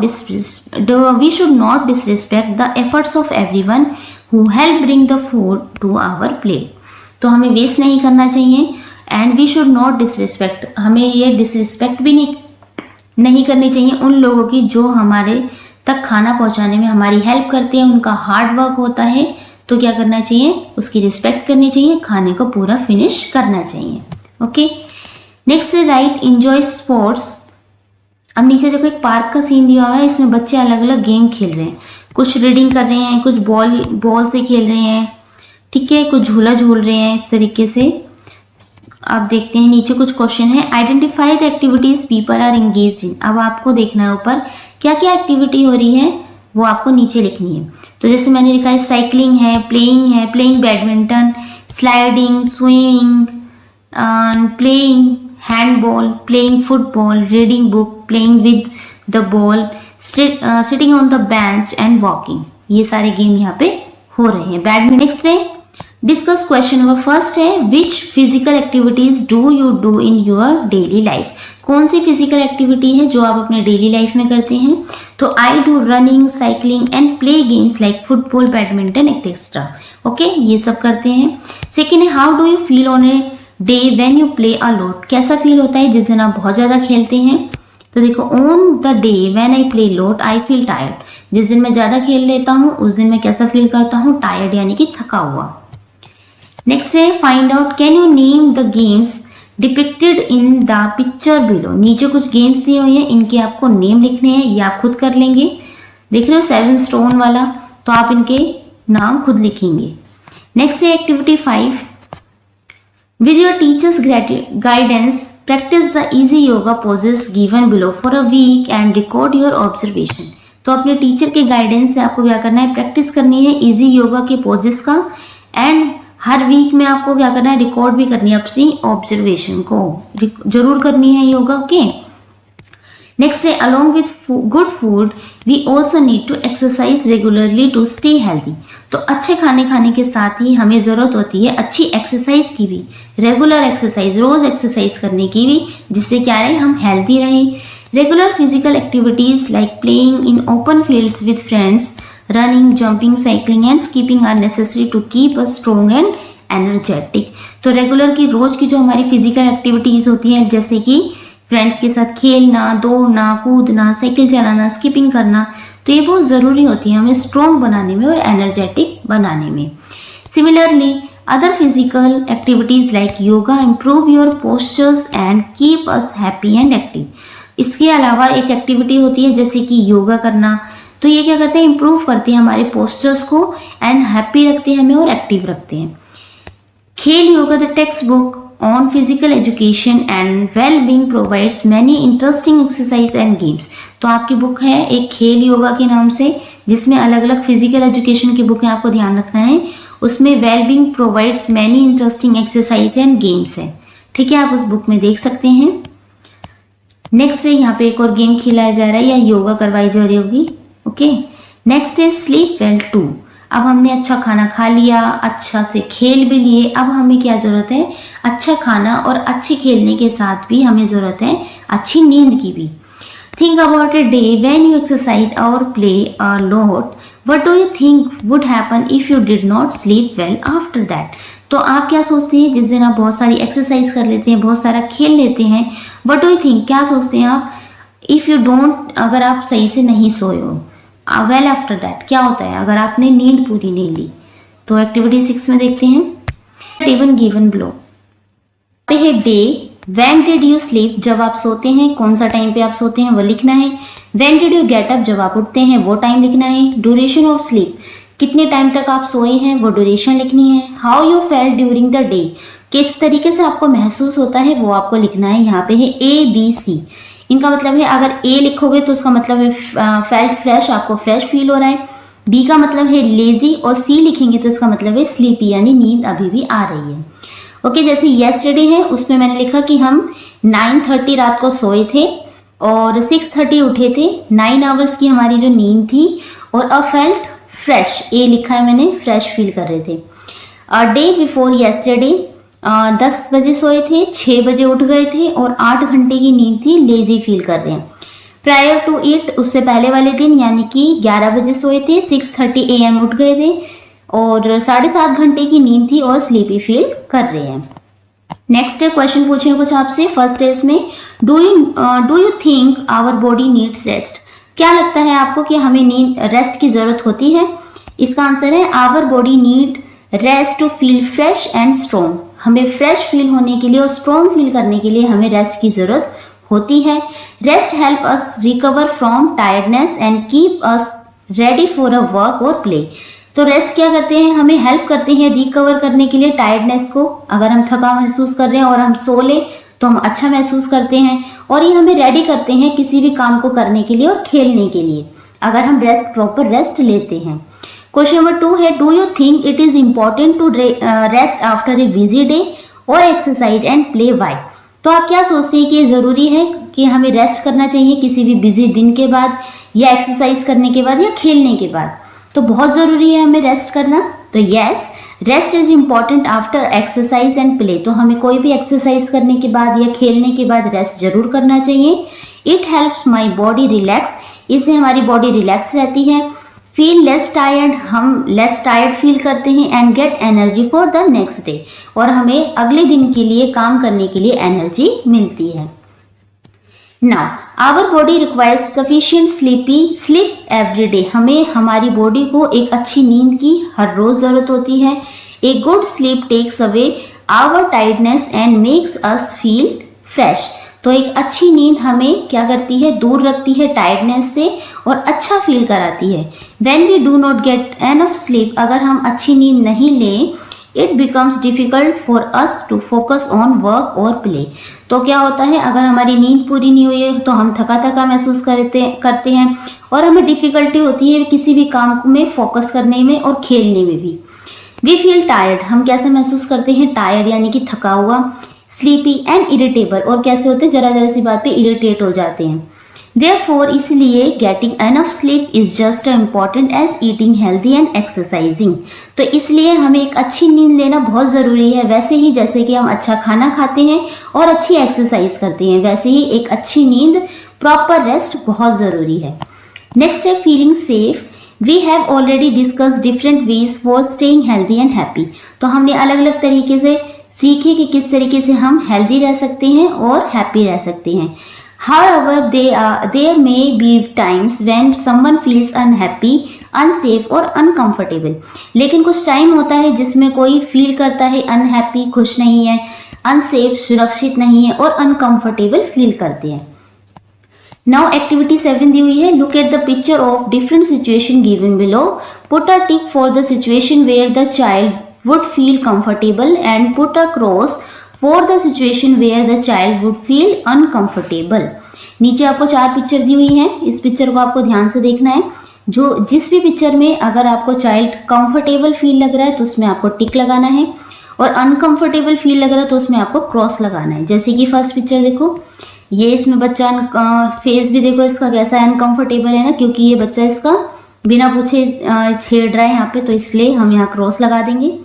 disrespect the efforts of everyone who help bring the food to our plate. तो हमें वेस्ट नहीं करना चाहिए and we should not disrespect, हमें ये डिसरिस्पेक्ट भी नहीं करनी चाहिए उन लोगों की जो हमारे तक खाना पहुंचाने में हमारी हेल्प करते हैं, उनका हार्ड वर्क होता है, तो क्या करना चाहिए, उसकी रिस्पेक्ट करनी चाहिए, खाने को पूरा फिनिश करना चाहिए। ओके, नेक्स्ट है राइट एंजॉय स्पोर्ट्स। अब नीचे देखो एक पार्क का सीन दिया हुआ है, इसमें बच्चे अलग अलग गेम खेल रहे हैं, कुछ रीडिंग कर रहे हैं, कुछ बॉल से खेल रहे हैं, ठीक है, कुछ झूला झूल रहे हैं, इस तरीके से। अब देखते हैं नीचे कुछ क्वेश्चन है, identify the activities people are engaged in. अब आपको देखना है ऊपर क्या क्या एक्टिविटी हो रही है, वो आपको नीचे लिखनी है। तो जैसे मैंने लिखा है साइकिलिंग है, playing badminton, sliding, swimming, playing handball, playing football, reading book, playing with the ball, sitting on the bench and walking. ये सारे गेम यहाँ पे हो रहे हैं। बैडमिंटन। नेक्स्ट है डिस्कस क्वेश्चन नंबर फर्स्ट है which physical activities do you do in your daily life. कौन सी फिजिकल एक्टिविटी है जो आप अपने डेली लाइफ में करते हैं। तो I do running, cycling and play games like football, badminton etcetera. Okay, ये सब करते हैं। सेकेंड है how do you feel on A day when you play a lot. कैसा फील होता है जिस दिन आप बहुत ज़्यादा खेलते हैं। तो देखो on the day when I play lot I feel tired. जिस दिन मैं ज़्यादा खेल लेता हूँ उस दिन मैं कैसा फील करता हूँ, टायर्ड यानी कि थका हुआ। नेक्स्ट है find out can you name the games depicted in the picture below. नीचे कुछ गेम्स दिए हुए हैं, इनके आपको नेम लिखने हैं, ये आप खुद कर लेंगे। देख रहे हो 7 स्टोन वाला, तो आप इनके नाम खुद लिखेंगे। नेक्स्ट है activity 5 with your teachers guidance practice the easy yoga poses given below for a week and record your observation. तो अपने टीचर के गाइडेंस से आपको क्या करना है, प्रैक्टिस करनी है इजी योगा के पोजेस का, एंड हर वीक में आपको क्या करना है, रिकॉर्ड भी करनी है अपनी ऑब्जर्वेशन को, जरूर करनी है योगा। ओके, नेक्स्ट है along with good food we also need to exercise regularly to stay healthy. तो अच्छे खाने खाने के साथ ही हमें ज़रूरत होती है अच्छी एक्सरसाइज की भी, रेगुलर एक्सरसाइज, रोज़ एक्सरसाइज करने की भी, जिससे क्या रहे हम हेल्दी रहें। Regular physical activities like playing in open fields with friends, running, jumping, cycling and skipping are necessary to keep us strong and energetic. तो रेगुलर की रोज़ की जो हमारी फिजिकल एक्टिविटीज़ होती हैं, जैसे कि फ्रेंड्स के साथ खेलना, दौड़ना, कूदना, साइकिल चलाना, स्कीपिंग करना, तो ये बहुत ज़रूरी होती है हमें स्ट्रॉन्ग बनाने में और एनर्जेटिक बनाने में। Similarly other physical activities like yoga improve your postures and keep us happy and active. इसके अलावा एक एक्टिविटी होती है जैसे कि योगा करना, तो ये क्या करते हैं, इम्प्रूव करते हैं हमारे पोस्चर्स को एंड हैप्पी रखते हैं हमें और एक्टिव रखते हैं। खेल yoga the text book on physical education and well being provides many interesting exercise and games. तो आपकी बुक है एक खेल योगा के नाम से, जिसमें अलग अलग फिजिकल एजुकेशन की बुक है, आपको ध्यान रखना है। उसमें well being provides many interesting exercise and games है, ठीक है, आप उस बुक में देख सकते हैं। नेक्स्ट है यहाँ पे एक और गेम खिलाया जा रहा है या योगा करवाई जा रही होगी। ओके, नेक्स्ट है स्लीप वेल 2। अब हमने अच्छा खाना खा लिया, अच्छा से खेल भी लिए, अब हमें क्या ज़रूरत है, अच्छा खाना और अच्छे खेलने के साथ भी हमें ज़रूरत है अच्छी नींद की भी। Think about a day when you exercise और play a lot, what do you think would happen if you did not sleep well after that. तो आप क्या सोचते हैं जिस दिन आप बहुत सारी एक्सरसाइज कर लेते हैं, बहुत सारा खेल लेते हैं, व्हाट डू यू थिंक, क्या सोचते हैं आप, इफ़ यू डोंट, अगर आप सही से नहीं सोए हो, वेल आफ्टर दैट क्या होता है अगर आपने नींद पूरी नहीं ली। तो एक्टिविटी 6 में देखते हैं टेबल गिवन बिलो पे है day when did you sleep, जब आप सोते हैं कौन सा टाइम पे आप सोते हैं वो लिखना है। When did you get up, जब आप उठते हैं वो टाइम लिखना है। ड्यूरेशन ऑफ स्लीप, कितने टाइम तक आप सोए हैं वो ड्यूरेशन लिखनी है। How you felt during the day, किस तरीके से आपको महसूस होता है वो आपको लिखना है। यहाँ पे है ABC, इनका मतलब है अगर A लिखोगे तो उसका मतलब है फेल्ट फ्रेश, आपको फ्रेश फील हो रहा है। B का मतलब है लेजी, और C लिखेंगे तो इसका मतलब है स्लीपी, यानी नींद अभी भी आ रही है। ओके, जैसे येस्टरडे है उसमें मैंने लिखा कि हम 9:30 रात को सोए थे और 6:30 उठे थे, 9 आवर्स की हमारी जो नींद थी, और अ फेल्ट फ्रेश, A लिखा है मैंने, फ्रेश फील कर रहे थे। डे बिफोर येस्टरडे 10 बजे सोए थे, 6 बजे उठ गए थे और 8 घंटे की नींद थी, लेजी फील कर रहे हैं। प्रायर टू इट, उससे पहले वाले दिन यानी कि 11 बजे सोए थे, 6:30 AM उठ गए थे और 7.5 घंटे की नींद थी और स्लीपी फील कर रहे हैं। नेक्स्ट क्वेश्चन पूछे कुछ आपसे। फर्स्ट है इसमें, do you think our body needs rest? क्या लगता है आपको कि हमें नींद रेस्ट की जरूरत होती है? इसका आंसर है our body need rest to feel fresh and strong. हमें फ्रेश फील होने के लिए और स्ट्रॉन्ग फील करने के लिए हमें रेस्ट की जरूरत होती है। Rest help us recover from tiredness and keep us ready for a work और प्ले। तो रेस्ट क्या करते हैं, हमें हेल्प करते हैं रिकवर करने के लिए टायर्डनेस को। अगर हम थका महसूस कर रहे हैं और हम सो लें तो हम अच्छा महसूस करते हैं, और ये हमें रेडी करते हैं किसी भी काम को करने के लिए और खेलने के लिए, अगर हम प्रॉपर रेस्ट लेते हैं। क्वेश्चन नंबर 2 है, do you think it is important to rest after a busy day और एक्सरसाइज एंड प्ले? वाई? तो आप क्या सोचते हैं कि ये जरूरी है कि हमें रेस्ट करना चाहिए किसी भी बिजी दिन के बाद, या एक्सरसाइज करने के बाद, या खेलने के बाद? तो बहुत ज़रूरी है हमें रेस्ट करना। तो yes, rest is important after exercise and play. तो हमें कोई भी एक्सरसाइज करने के बाद या खेलने के बाद रेस्ट जरूर करना चाहिए। It helps my body relax. इससे हमारी बॉडी रिलैक्स रहती है। फील लेस टायर्ड, हम लेस टायर्ड फील करते हैं। And get energy for the next day, और हमें अगले दिन के लिए काम करने के लिए एनर्जी मिलती है। Now, our body requires sufficient sleep every day. हमें हमारी बॉडी को एक अच्छी नींद की हर रोज जरूरत होती है। A good sleep takes away our tiredness and makes us feel fresh. तो एक अच्छी नींद हमें क्या करती है, दूर रखती है टायर्डनेस से और अच्छा फील कराती है। When we do not get enough sleep, अगर हम अच्छी नींद नहीं लें, it becomes difficult for us to focus on work और प्ले। तो क्या होता है, अगर हमारी नींद पूरी नहीं हुई है तो हम थका थका महसूस करते हैं और हमें डिफिकल्टी होती है किसी भी काम में फोकस करने में और खेलने में भी। वी फील टायर्ड, हम कैसे महसूस करते हैं, टायर्ड यानी कि थका हुआ। स्लीपी एंड इरिटेबल, और कैसे होते हैं, जरा जरा सी बात पे इरिटेट हो जाते हैं। Therefore, इसलिए getting enough sleep is just as important as eating healthy and exercising. तो इसलिए हमें एक अच्छी नींद लेना बहुत ज़रूरी है। वैसे ही जैसे कि हम अच्छा खाना खाते हैं और अच्छी एक्सरसाइज करते हैं, वैसे ही एक अच्छी नींद, प्रॉपर रेस्ट बहुत ज़रूरी है। नेक्स्ट है feeling safe. We have already discuss different ways for staying healthy and happy. तो हमने अलग अलग तरीके से सीखे कि किस तरीके से हम हेल्दी रह सकते हैं और हैप्पी रह सकते हैं। However, there may be times when someone feels unhappy, unsafe और uncomfortable. लेकिन कुछ टाइम होता है जिसमें कोई फील करता है अनहैप्पी, खुश नहीं है, अनसेफ, सुरक्षित नहीं है, और अनकंफर्टेबल फील करते हैं। नाउ एक्टिविटी 7 दी हुई है। Look at the picture of different situation given below. Put a tick for the situation where the child would feel comfortable and put a cross for the situation where the child would feel uncomfortable. नीचे आपको 4 पिक्चर दी हुई हैं। इस पिक्चर को आपको ध्यान से देखना है। जिस भी पिक्चर में अगर आपको चाइल्ड कंफर्टेबल फील लग रहा है तो उसमें आपको टिक लगाना है, और अनकंफर्टेबल फील लग रहा है तो उसमें आपको क्रॉस लगाना है। जैसे कि फर्स्ट पिक्चर देखो, ये इसमें बच्चा फेस भी देखो इसका कैसा है, अनकंफर्टेबल है ना, क्योंकि ये बच्चा इसका बिना पूछे छेड़ रहा है यहाँ पे, तो इसलिए हम यहाँ क्रॉस लगा देंगे।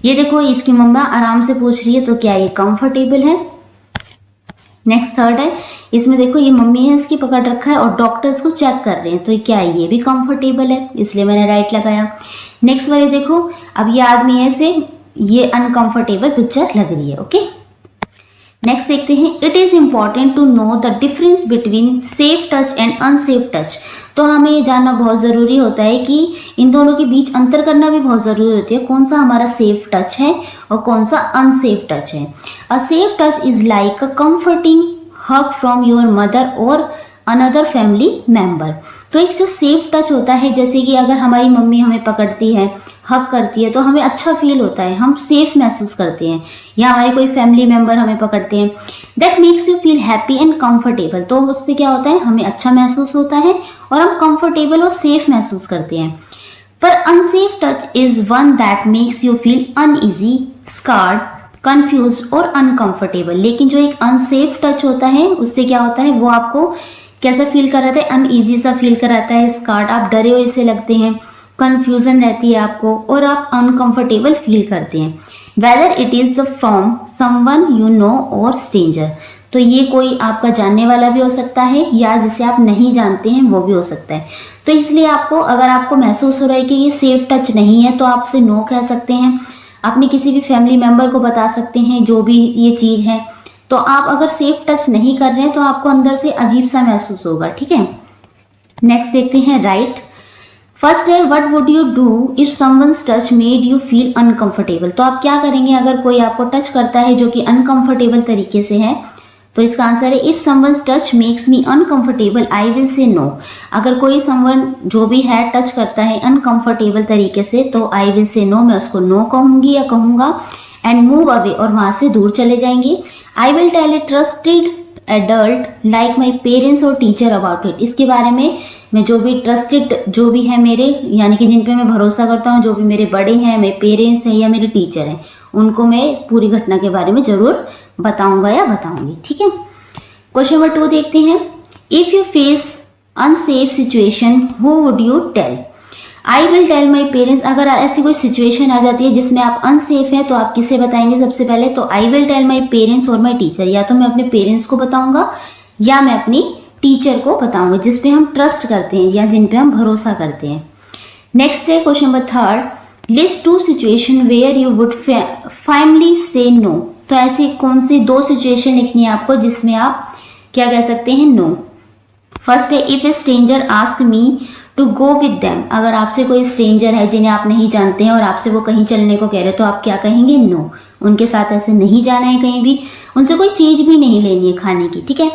ये देखो इसकी मम्मा आराम से पूछ रही है, तो क्या ये कंफर्टेबल है? नेक्स्ट थर्ड है, इसमें देखो ये मम्मी है, इसकी पकड़ रखा है और डॉक्टर इसको चेक कर रहे हैं, तो क्या ये भी कंफर्टेबल है, इसलिए मैंने राइट लगाया। नेक्स्ट वाले देखो, अब ये आदमी है से ये अनकंफर्टेबल पिक्चर लग रही है। ओके, नेक्स्ट देखते हैं। It is important to know the difference between safe touch and unsafe touch. तो हमें ये जानना बहुत ज़रूरी होता है कि इन दोनों के बीच अंतर करना भी बहुत ज़रूरी होती है, कौन सा हमारा सेफ टच है और कौन सा अनसेफ टच है। A safe touch is like a comforting hug from your mother और अनदर फैमिली मेम्बर। तो एक जो सेफ टच होता है, जैसे कि अगर हमारी मम्मी हमें पकड़ती है, हग करती है, तो हमें अच्छा फील होता है, हम सेफ महसूस करते हैं, या हमारे कोई फैमिली मेम्बर हमें पकड़ते हैं, that makes you feel happy and comfortable. तो उससे क्या होता है, हमें अच्छा महसूस होता है और हम कंफर्टेबल और सेफ महसूस करते हैं। पर unsafe touch is one that makes you feel uneasy, scared, confuse और अनकंफर्टेबल। लेकिन जो एक अनसेफ टच होता है उससे क्या होता है, वो आपको कैसा फील कराता है, अनईजी सा फील कराता है, स्कार्ड, आप डरे हुए से लगते हैं, कंफ्यूजन रहती है आपको और आप अनकंफर्टेबल फील करते हैं। Whether it is from someone you know और स्ट्रेंजर। तो ये कोई आपका जानने वाला भी हो सकता है या जिसे आप नहीं जानते हैं वो भी हो सकता है। तो इसलिए आपको, अगर आपको महसूस हो रहा है कि ये सेफ टच नहीं है, तो आप उसे नो कह सकते हैं। अपने किसी भी फैमिली मेम्बर को बता सकते हैं जो भी ये चीज़ है। तो आप अगर सेफ टच नहीं कर रहे हैं तो आपको अंदर से अजीब सा महसूस होगा, ठीक है। नेक्स्ट देखते हैं राइट। फर्स्ट है what would you do if someone's touch made you feel uncomfortable. तो आप क्या करेंगे अगर कोई आपको टच करता है जो कि अनकंफर्टेबल तरीके से है। तो इसका आंसर है if someone's touch makes me uncomfortable I will say no. अगर कोई समवन जो भी है टच करता है अनकंफर्टेबल तरीके से तो आई विल से नो, मैं उसको नो कहूंगी या कहूंगा। एंड मूव अवे, और वहां से दूर चले जाएंगे। I will tell a trusted adult like my parents और टीचर अबाउट इट। इसके बारे में मैं जो भी ट्रस्टेड जो भी है मेरे, यानी कि जिन पे मैं भरोसा करता हूँ, जो भी मेरे बड़े हैं, मेरे पेरेंट्स हैं या मेरे टीचर हैं, उनको मैं इस पूरी घटना के बारे में जरूर बताऊंगा या बताऊंगी, ठीक है। क्वेश्चन नंबर 2 देखते हैं। If you face unsafe situation who would you tell. I will tell my parents. अगर ऐसी कोई सिचुएशन आ जाती है जिसमें आप अनसेफ हैं तो आप किसे बताएंगे सबसे पहले। तो I will tell my parents और माई टीचर। या तो मैं अपने पेरेंट्स को बताऊंगा या मैं अपनी टीचर को बताऊंगा जिस पे हम ट्रस्ट करते हैं या जिन पे हम भरोसा करते हैं। नेक्स्ट है question number 3, list 2 situation where you would finally say no. तो ऐसी कौन सी 2 सिचुएशन लिखनी है आपको जिसमें आप क्या कह सकते हैं, नो। फर्स्ट है if a stranger ask me to go with them. अगर आपसे कोई स्ट्रेंजर है जिन्हें आप नहीं जानते हैं और आपसे वो कहीं चलने को कह रहे हैं तो आप क्या कहेंगे, नो। उनके साथ ऐसे नहीं जाना है कहीं भी, उनसे कोई चीज भी नहीं लेनी है खाने की, ठीक है।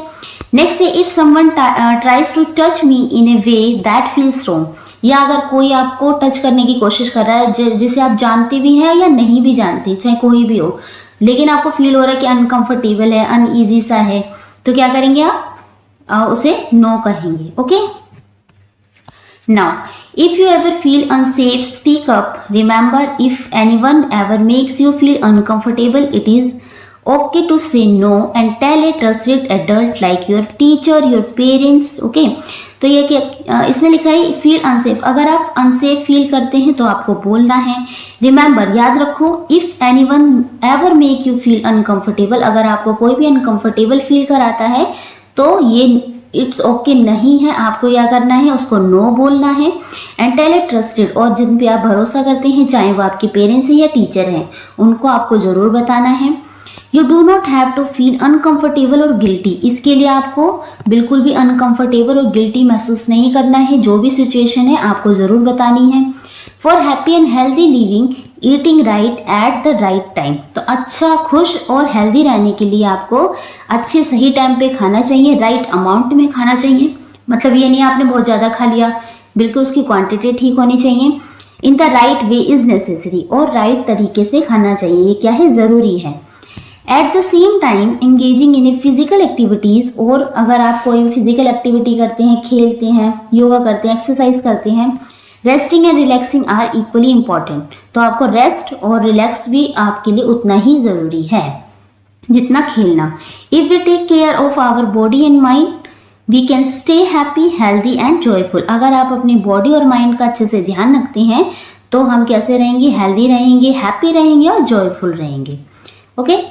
नेक्स्ट है if someone tries to touch me in a way that feels wrong. या अगर कोई आपको टच करने की कोशिश कर रहा है जिसे आप जानते भी हैं या नहीं भी जानते, चाहे कोई भी हो, लेकिन आपको फील हो रहा है कि अनकंफर्टेबल है, अनईजी सा है, तो क्या करेंगे आप, उसे नो कहेंगे, okay. Now, if you ever feel unsafe, speak up. Remember, if anyone ever makes you feel uncomfortable, it is okay to say no and tell a trusted adult like your teacher, your parents, okay? तो ये कि इसमें लिखा है फील अनसेफ। अगर आप अनसेफ फील करते हैं तो आपको बोलना है। रिमेंबर, याद रखो, if anyone ever make you feel uncomfortable, अगर आपको कोई भी अनकंफर्टेबल फील कराता है तो ये इट्स ओके नहीं है, आपको क्या करना है, उसको नो बोलना है। एंड टेल ए ट्रस्टेड, और जिन पे आप भरोसा करते हैं, चाहे वो आपके पेरेंट्स हैं या टीचर हैं, उनको आपको ज़रूर बताना है। You do not have to feel uncomfortable और गिल्टी। इसके लिए आपको बिल्कुल भी अनकंफर्टेबल और गिल्टी महसूस नहीं करना है। जो भी सिचुएशन है आपको ज़रूर बतानी है। For happy and healthy living, eating right at the right time. तो अच्छा, खुश और हेल्दी रहने के लिए आपको अच्छे सही टाइम पे खाना चाहिए, राइट अमाउंट में खाना चाहिए। मतलब ये नहीं आपने बहुत ज़्यादा खा लिया, बिल्कुल उसकी क्वांटिटी ठीक होनी चाहिए। In the right way is necessary, और राइट तरीके से खाना चाहिए, ये क्या है, ज़रूरी है। At the same time engaging in a physical activities, और अगर आप कोई भी फिजिकल एक्टिविटी करते हैं, खेलते हैं, योगा करते हैं, एक्सरसाइज करते हैं, resting and relaxing are equally important. तो आपको रेस्ट और रिलैक्स भी आपके लिए उतना ही ज़रूरी है जितना खेलना। If we take care of our body and mind we can stay happy, healthy and joyful. अगर आप अपनी बॉडी और माइंड का अच्छे से ध्यान रखते हैं तो हम कैसे रहेंगे, हेल्दी रहेंगे, हैप्पी रहेंगे और जॉयफुल रहेंगे, ओके।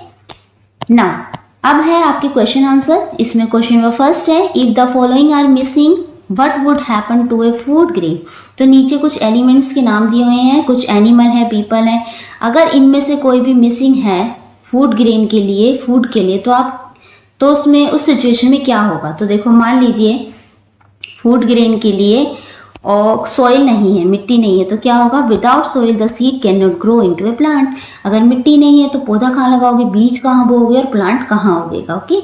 नाउ अब है आपके क्वेश्चन आंसर। इसमें क्वेश्चन नंबर फर्स्ट है if the following are missing what would happen to a food grain. तो नीचे कुछ एलिमेंट्स के नाम दिए हुए हैं, कुछ एनिमल है, पीपल है। अगर इनमें से कोई भी मिसिंग है फूड ग्रेन के लिए, फूड के लिए, तो उसमें उस सिचुएशन में क्या होगा। तो देखो, मान लीजिए फूड ग्रेन के लिए और सॉइल नहीं है, मिट्टी नहीं है, तो क्या होगा, without soil the seed can not grow into A plant. अगर मिट्टी नहीं है तो पौधा कहाँ लगाओगे, बीज कहाँ बोओगे और प्लांट कहाँ उगेगा, okay.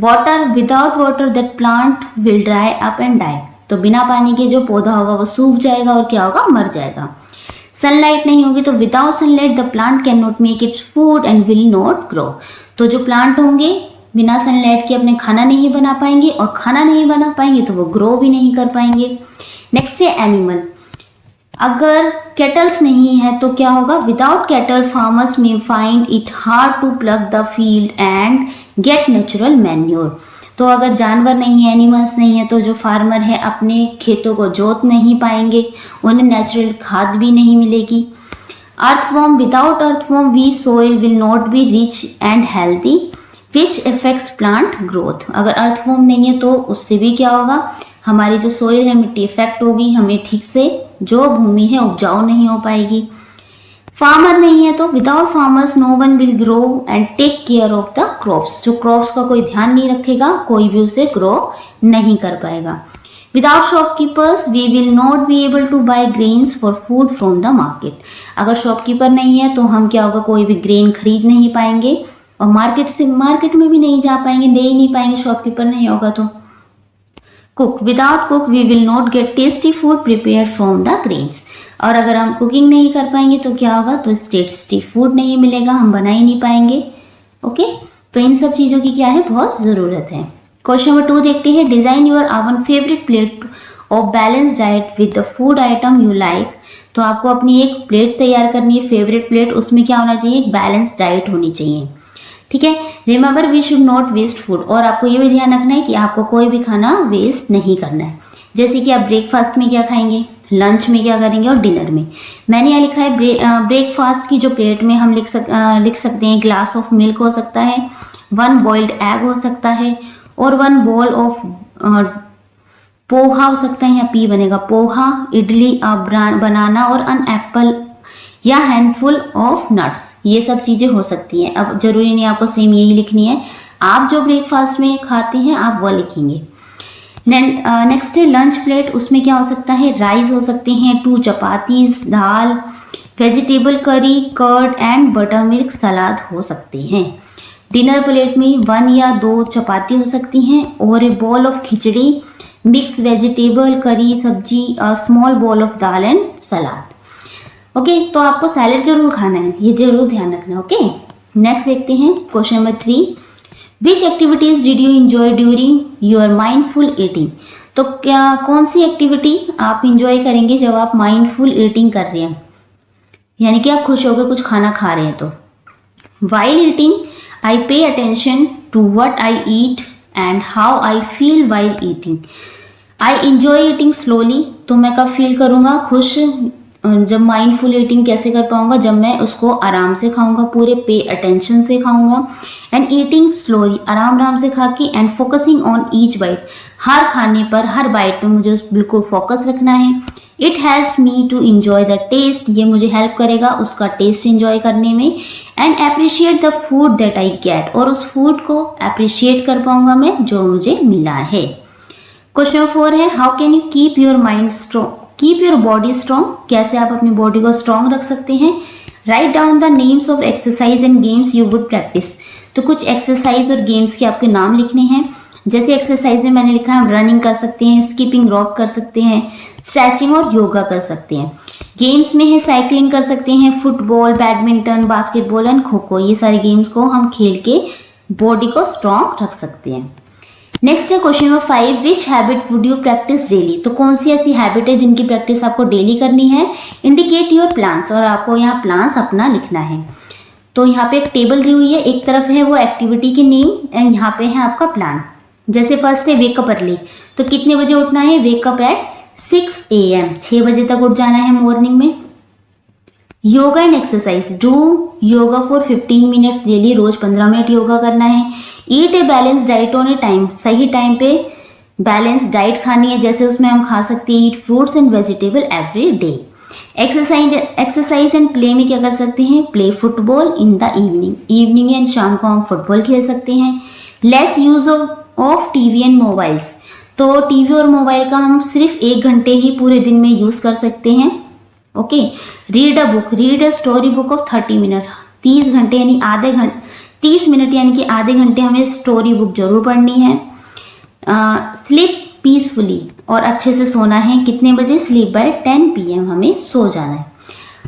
Water, without water that plant will dry up and die. तो बिना पानी के जो पौधा होगा वो सूख जाएगा और क्या होगा, मर जाएगा। सनलाइट नहीं होगी तो without sunlight the plant can not make its food and will not grow. तो जो प्लांट होंगे बिना सनलाइट के अपने खाना नहीं बना पाएंगे, और खाना नहीं बना पाएंगे तो वो ग्रो भी नहीं कर पाएंगे। नेक्स्ट है एनिमल। अगर कैटल्स नहीं है तो क्या होगा, without cattle farmers may find it hard to plug the field and get natural manure. तो अगर जानवर नहीं है, एनिमल्स नहीं है, तो जो फार्मर है अपने खेतों को जोत नहीं पाएंगे, उन्हें नेचुरल खाद भी नहीं मिलेगी। Earthworm, without earthworm we soil will not be rich and healthy. Which affects plant growth. अगर अर्थवॉर्म नहीं है तो उससे भी क्या होगा, हमारी जो सोइल है मिट्टी इफेक्ट होगी, हमें ठीक से जो भूमि है उपजाऊ नहीं हो पाएगी। फार्मर नहीं है तो without farmers no one will grow and take care of the crops. जो क्रॉप्स का कोई ध्यान नहीं रखेगा कोई भी उसे ग्रो नहीं कर पाएगा। Without shopkeepers we will not be able to buy grains for food from the market. अगर शॉपकीपर नहीं है तो हम क्या होगा, कोई भी ग्रेन खरीद नहीं पाएंगे और मार्केट में भी नहीं जा पाएंगे, ले ही नहीं पाएंगे, शॉपकीपर नहीं होगा तो। Cook without cook we will not get tasty food prepare from the grains. और अगर हम कुकिंग नहीं कर पाएंगे तो क्या होगा, तो टेस्टी फूड नहीं मिलेगा, हम बना ही नहीं पाएंगे। ओके, तो इन सब चीज़ों की क्या है, बहुत ज़रूरत है। क्वेश्चन नंबर 2 देखते हैं। डिजाइन योर आवन favourite plate of balance diet with the food item you like. तो आपको अपनी एक प्लेट तैयार करनी है, फेवरेट प्लेट, उसमें क्या होना चाहिए, एक बैलेंस डाइट होनी चाहिए। ठीक है, remember we should not waste food. और आपको ये भी ध्यान रखना है कि आपको कोई भी खाना वेस्ट नहीं करना है। जैसे कि आप ब्रेकफास्ट में क्या खाएंगे, लंच में क्या करेंगे और डिनर में। मैंने यहाँ लिखा है ब्रेकफास्ट की जो प्लेट में हम लिख सकते हैं ग्लास ऑफ मिल्क हो सकता है, 1 बॉइल्ड एग हो सकता है और 1 बॉल ऑफ पोहा हो सकता है, यहाँ पी बनेगा पोहा, इडली, बनाना और एन एप्पल या हैंडफुल ऑफ नट्स। ये सब चीज़ें हो सकती हैं। अब जरूरी नहीं आपको सेम यही लिखनी है, आप जो ब्रेकफास्ट में खाते हैं आप वो लिखेंगे। नेक्स्ट है लंच प्लेट, उसमें क्या हो सकता है, राइस हो सकते हैं, 2 chapatis, dal, vegetable curry, curd and buttermilk salad हो सकते हैं। डिनर प्लेट में 1 या 2 चपाती हो सकती हैं और a ball of khichdi, mix vegetable curry सब्जी, small ball of dal and salad. Okay, तो आपको सैलेड जरूर खाना है, ये जरूर ध्यान रखना है। ओके, नेक्स्ट देखते हैं question number 3। Which activities did you enjoy during your mindful eating. तो क्या कौन सी एक्टिविटी आप इंजॉय करेंगे जब आप माइंडफुल ईटिंग कर रहे हैं, यानी कि आप खुश होकर कुछ खाना खा रहे हैं। तो while eating I pay attention to what I eat and how I feel while eating. I enjoy eating slowly, तो मैं कब फील करूँगा खुश, जब माइंडफुल ईटिंग कैसे कर पाऊंगा, जब मैं उसको आराम से खाऊंगा, पूरे पे अटेंशन से खाऊंगा। एंड ईटिंग स्लोली, आराम आराम से खा के, and focusing on each bite, हर खाने पर, हर बाइट में मुझे बिल्कुल फोकस रखना है। It helps me to enjoy the taste, ये मुझे हेल्प करेगा उसका टेस्ट इंजॉय करने में। And appreciate the food that I get, और उस फूड को अप्रिशिएट कर पाऊंगा मैं जो मुझे मिला है। क्वेश्चन 4 है how can you keep your mind strong, keep your body strong, कैसे आप अपनी बॉडी को स्ट्रॉन्ग रख सकते हैं। Write down the names of exercise and games you would practice. तो कुछ एक्सरसाइज और गेम्स के आपके नाम लिखने हैं। जैसे एक्सरसाइज में मैंने लिखा है हम रनिंग कर सकते हैं, स्कीपिंग रॉप कर सकते हैं, स्ट्रेचिंग और योगा कर सकते हैं। गेम्स में है साइकिलिंग कर सकते हैं, football, badminton, basketball and kho kho. ये सारे गेम्स को हम खेल के बॉडी को स्ट्रॉन्ग रख सकते हैं। नेक्स्ट है question number 5। Which habit would you practice daily. तो कौन सी ऐसी हैबिट है जिनकी प्रैक्टिस आपको डेली करनी है। इंडिकेट योर प्लान्स, और आपको यहाँ प्लान्स अपना लिखना है। तो यहाँ पे एक टेबल दी हुई है, एक तरफ है वो एक्टिविटी के नेम एंड यहाँ पे है आपका प्लान। जैसे फर्स्ट है वेकअप अर्ली, तो कितने बजे उठना है, वेकअप एट 6 AM, 6 बजे तक उठ जाना है मॉर्निंग में। Yoga and exercise, do yoga for 15 minutes daily, रोज 15 मिनट योगा करना है। Eat a balance diet on a time, सही टाइम पे बैलेंस डाइट खानी है, जैसे उसमें हम खा सकते हैं eat fruits and vegetable every day. Exercise and play में क्या कर सकते हैं, play football in the evening and शाम को हम फुटबॉल खेल सकते हैं। Less use of TV and mobiles, तो टीवी और मोबाइल का हम सिर्फ 1 घंटे ही पूरे दिन में यूज कर सकते हैं। Okay, read a book, read a story book of 30 minute, 30 घंटे यानी 30 मिनट यानी कि आधे घंटे हमें स्टोरी बुक जरूर पढ़नी है। स्लीप पीसफुली, और अच्छे से सोना है, कितने बजे, स्लीप बाय 10 PM, हमें सो जाना है।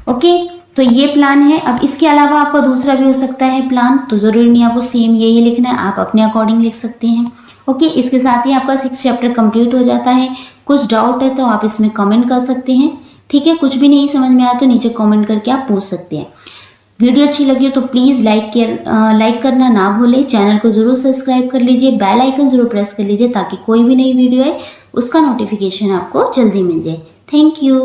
ओके, तो ये प्लान है। अब इसके अलावा आपका दूसरा भी हो सकता है प्लान, तो जरूरी नहीं आपको सेम यही लिखना है, आप अपने अकॉर्डिंग लिख सकते हैं। ओके, इसके साथ ही आपका 6 चैप्टर कंप्लीट हो जाता है। कुछ डाउट है तो आप इसमें कमेंट कर सकते हैं, ठीक है। कुछ भी नहीं समझ में आया तो नीचे कमेंट करके आप पूछ सकते हैं। वीडियो अच्छी लगी हो तो प्लीज़ लाइक करना ना भूलें, चैनल को जरूर सब्सक्राइब कर लीजिए, बेल आइकन जरूर प्रेस कर लीजिए ताकि कोई भी नई वीडियो है उसका नोटिफिकेशन आपको जल्दी मिल जाए। Thank you.